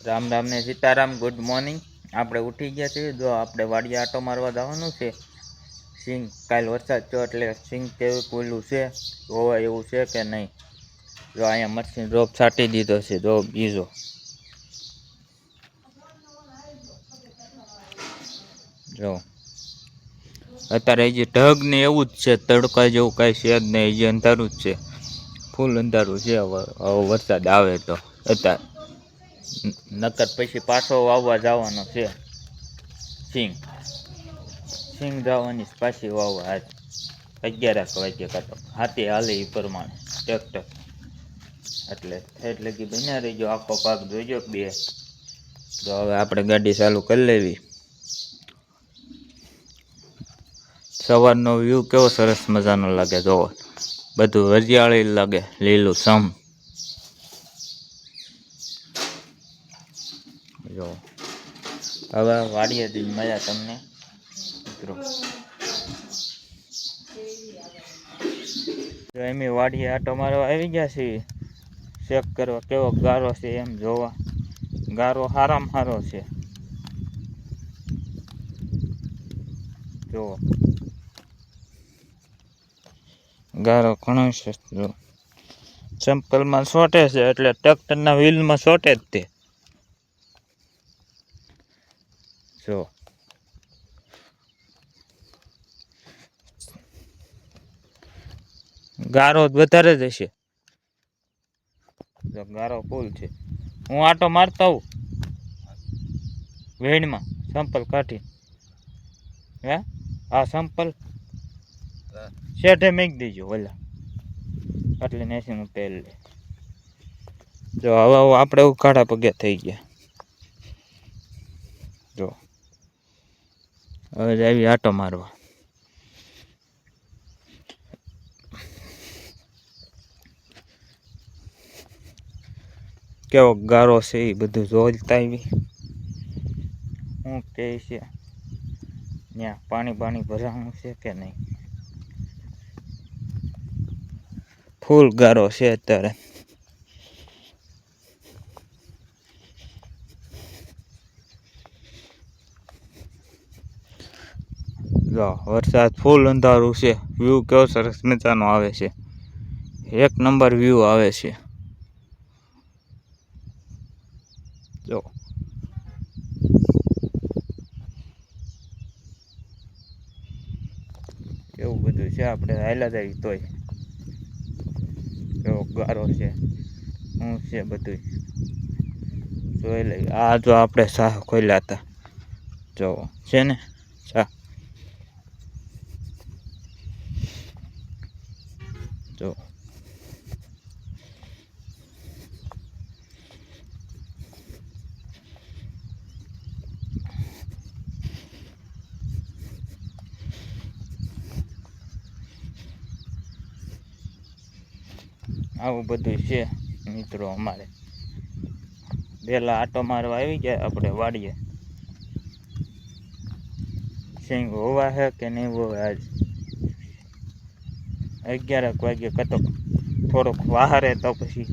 રામ રામ ને Sitaram. Good morning. આપણે ઉઠી ગયા છીએ. જો આપણે વાડીએ આટો મારવા જવાનું છે. સિંગ કાલ વરસાદ થયો એટલે સિંગ કેવું કોયલું છે, હોવા એવું છે કે નહીં. જો અહીંયા મરચી રોપ છાંટી દીધો છે. જો બીજો જો અત્યારે હજી ઢગ ને એવું જ છે, તડકા જેવું કાંઈ છે જ નહીં. હજી અંધારું જ છે, ફૂલ અંધારું છે. હવે વરસાદ આવે તો અત્યારે નકર પછી પાછો વાવવા જવાનો છે. સિંગ જવાની પાછી વાવવા આજ 11 વાગે કાઢો હાથી હાલે એ પ્રમાણે ટ્રેક્ટર. એટલે કે બન્યા રહીજો, આખો પાક જોઈજો બે. તો હવે આપણે ગાડી ચાલુ કરી લેવી. સવારનો વ્યૂ કેવો સરસ મજાનો લાગે. જોવો બધું હરિયાળી લાગે, લીલું સમ. જો હવે વાડીએ જઈને મળ્યા તમને મિત્રો. એમ વાડીએ આટો મારવા આવી ગયા છીએ. ચેક કરવા કેવો ગારો છે એમ જોવા. ગારો હારામાં હારો છે. જો ગારો ઘણો છે. જો ચંપલમાં સોટે છે એટલે ટ્રેક્ટરના વ્હીલમાં સોટે જ તે. જો ગારો વધારે જ હશે. જો ગારો ફૂલ છે. હું આટો મારતા હોઉં વેણમાં સંપલ કાઢી. હે આ સંપલ શેઠે મેક દેજો ઓલા એટલે નેસી હું તેલ લે. જો હવે આપણે કાઢા પગે થઈ ગયા. જો હવે આવી આટો મારવા. કેવો ગારો છે એ બધું જોલતા આવી. શું કહે છે ત્યાં પાણી ભરાવાનું છે કે નહીં. ફૂલ ગારો છે અત્યારે. જો વરસાદ ફૂલ અંધારું છે. વ્યૂ કેવો સરસ મજાનો આવે છે. એક નંબર વ્યૂ આવે છે. જો એવું બધું છે. આપણે હાલ્યા જાય તોય કેવો ગારો છે શું છે બધું જોઈ લઈએ. આ જો આપણે સાહ ખોલ્યા હતા. જો છે ને સાહ. જો આવું બધું છે મિત્રો. અમારે પહેલાં આટો મારવા આવી ગયા આપણે વાડીએ. સિંગ હોવા છે કે નહીં હોવા. આજ 11 વાગે કતો થોડોક વાહરે તો પછી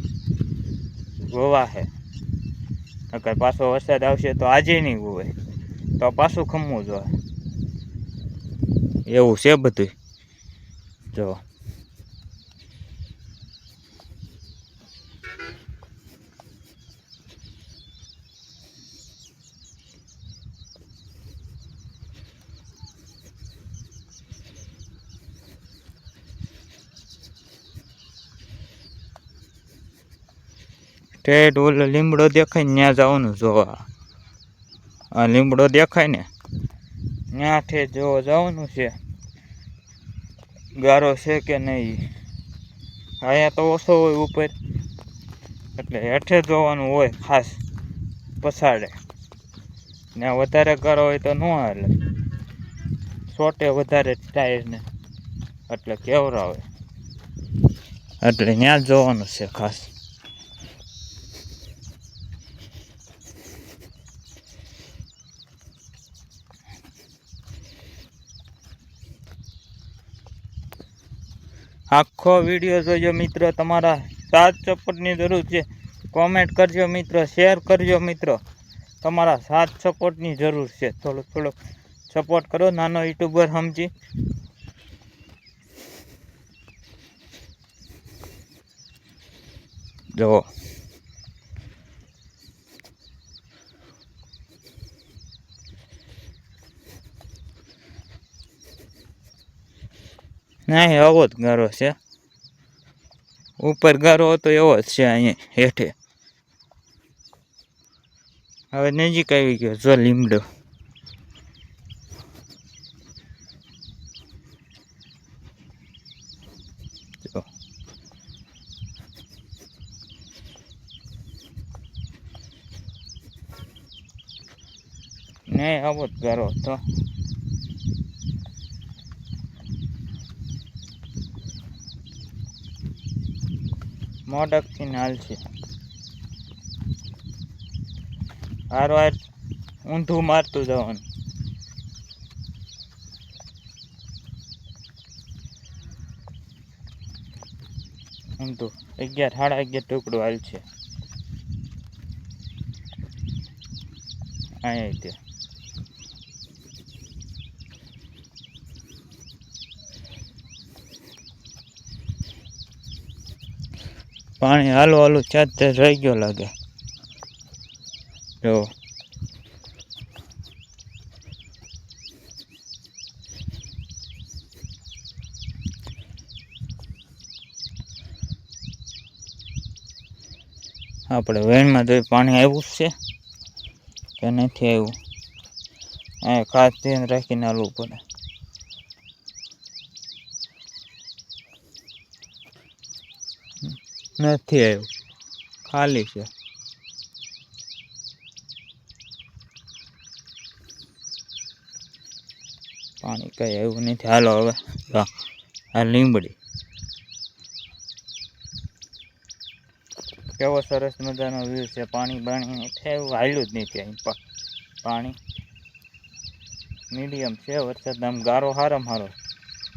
હોવા છે. નકર પાછો વરસાદ આવશે તો આજે નહીં હોવે તો પાછું ખમવું જોઈએ. એવું છે બધું. જો ઠેઠ ઓલો લીમડો દેખાય ને ત્યાં જવાનું જોવા. આ લીમડો દેખાય ને ત્યાં ઠેઠ જોવા જવાનું છે. ગારો છે કે નહીં. અહીંયા તો ઓછો હોય ઉપર એટલે હેઠે જોવાનું હોય ખાસ પછાડે. ને વધારે ગારો હોય તો ન હાલે. સોટે વધારે ટાયરને એટલે કેવરાવે એટલે ત્યાં જોવાનું છે ખાસ. આખો વિડીયો જોજો મિત્રો. તમારા સાથ સપોર્ટની જરૂર છે. કોમેન્ટ કરજો મિત્રો, શેર કરજો મિત્રો. તમારા સાથ સપોર્ટની જરૂર છે. થોડોક સપોર્ટ કરો, નાનો યુટ્યુબર સમજી. જો નહીં, આવો જ ગારો છે. ઉપર ગારો હતો એવો જ છે અહીંયા હેઠે. હવે નજીક આવી ગયો જો લીમડો. નહીં, આવો જ ગારો હતો. મોડકથી હાલ છે. હારવાર ઊંધું મારતું જવાનું. ઊંધું 11 સાડા 11 ટુકડો હાલ છે અહીંયા તે. પાણી હાલું ચાતે રહી ગયો લાગે. જો આપણે વેણમાં તો પાણી આવ્યું છે કે નથી આવ્યું, અહીંયા ખાસ ધ્યાન રાખીને હાલવું પડે. નથી આવ્યું, ખાલી છે. પાણી કઈ આવ્યું નથી. હાલો હવે આ લીંબડી કેવો સરસ મજાનો વ્યૂ છે. પાણી એવું હાલ્યું જ નથી અહીં. પાણી મીડિયમ છે. વરસાદ આમ ગારો હારો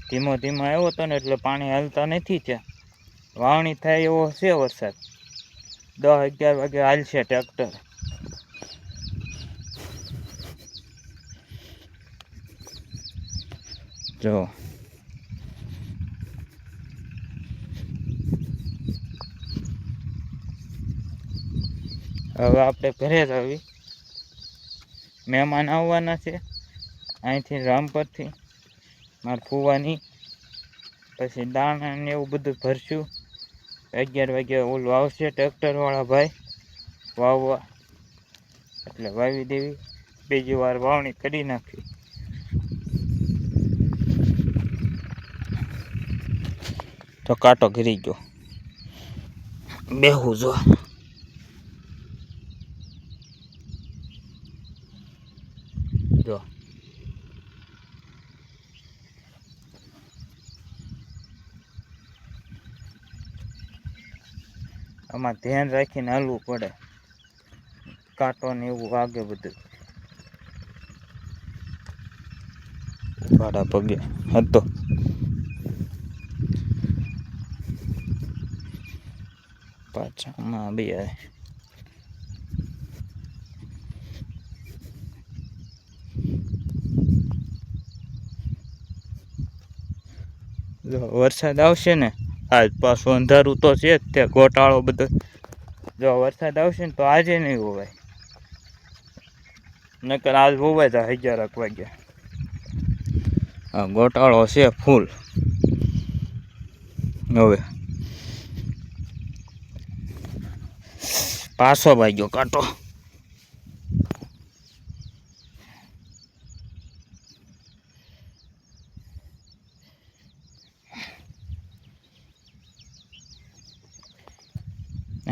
ધીમો આવ્યો હતો ને એટલે પાણી હાલતા નથી. ત્યાં વાવણી થાય એવો છે વરસાદ. 10-11 વાગે હાલશે ટ્રેક્ટર. જો હવે આપણે ઘરે જ આવી. મહેમાન આવવાના છે અહીંથી રામપરથી, મારા ફુવાની. પછી દાણા ને એવું બધું ભરશું. 11 વાગે ઓલું આવશે ટ્રેક્ટરવાળા ભાઈ વાવવા, એટલે વાવી દેવી. બીજી વાર વાવણી કરી નાખી. તો કાંટો ઘરી ગયો. બેહું જો જો આમાં ધ્યાન રાખીને હાલવું પડે. કાંટો ને એવું વાગે બધું. ઉઘાડા પગે હતો. પાછામાં બે વરસાદ આવશે ને આજ પાછું અંધારું તો છે જ. ત્યાં ગોટાળો બધો. જો વરસાદ આવશે ને તો આજે નહીં હોવાય, નકર આજ હોવાય તો 11 વાગે. હા, ગોટાળો છે ફૂલ. હવે પાછો વાગ્યો કાંટો.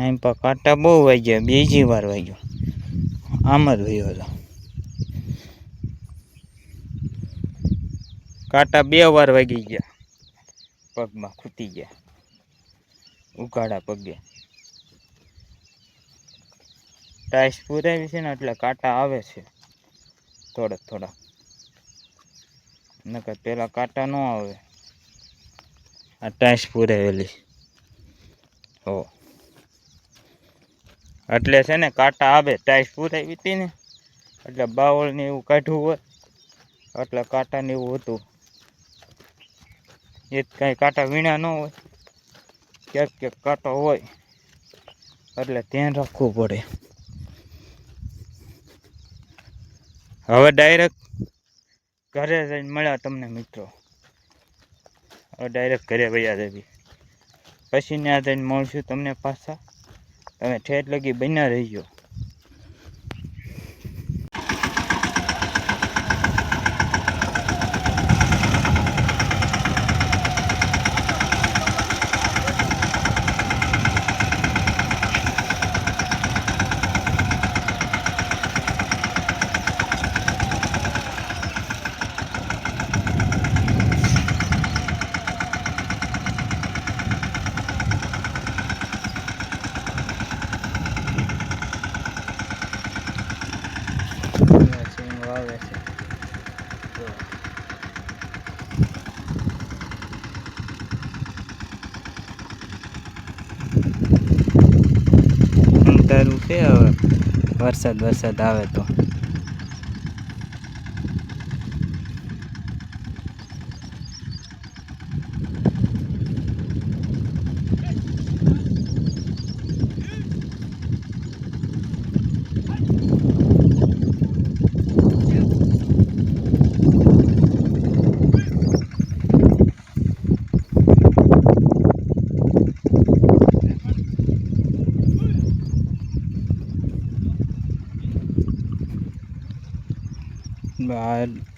એમ પણ કાંટા બહુ વાગ્યા. બીજી વાર વાગ્યો. આમ જ વયો હતો. કાંટા 2 વાર વાગી ગયા. પગમાં ખૂટી ગયા. ઉઘાડા પગે ટાઈસ પુરાવી છે ને એટલે કાંટા આવે છે થોડા. નકર પેલા કાંટા ન આવે. આ ટાઈસ પુરાવેલી. હો એટલે છે ને કાંટા આવે ટાઈસ પૂરાવી હતી ને એટલે બાવળને એવું કાઢવું હોય એટલે કાંટાને એવું હતું. એ કાંઈ કાંટા વીણા ન હોય, ક્યાંક ક્યાંક કાંટો હોય એટલે ધ્યાન રાખવું પડે. હવે ડાયરેક્ટ ઘરે જઈને મળ્યા તમને મિત્રો. હવે ડાયરેક્ટ ઘરે વયા જવી, પછી ત્યાં જઈને મળશું તમને પાછા. તમે ઠેઠ લગી બન્યા રહીજો. વાવે છે અંધારું છે. હવે વરસાદ આવે તો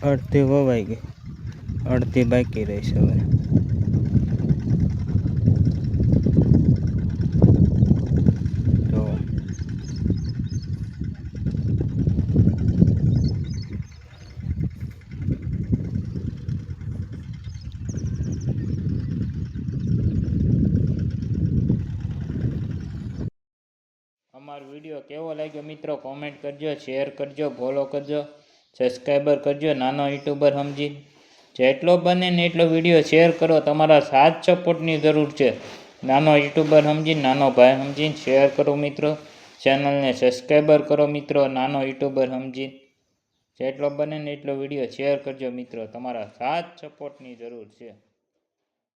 અડધી વવાઈ ગઈ, અડધી બાકી રહીશ હવે. તો અમારો વિડીયો કેવો લાગ્યો મિત્રો કોમેન્ટ કરજો, શેર કરજો, ફોલો કરજો, સબસ્ક્રાઈબર કરજો. નાનો યુટ્યુબર સમજી જેટલો બને ને એટલો વિડીયો શેર કરો. તમારા સાથ સપોર્ટની જરૂર છે. નાનો યુટ્યુબર સમજીને, નાનો ભાઈ સમજીને શેર કરો મિત્રો. ચેનલને સબસ્ક્રાઈબર કરો મિત્રો. નાનો યુટ્યુબર સમજીને જેટલો બને ને એટલો વિડીયો શેર કરજો મિત્રો. તમારા સાથ સપોર્ટની જરૂર છે.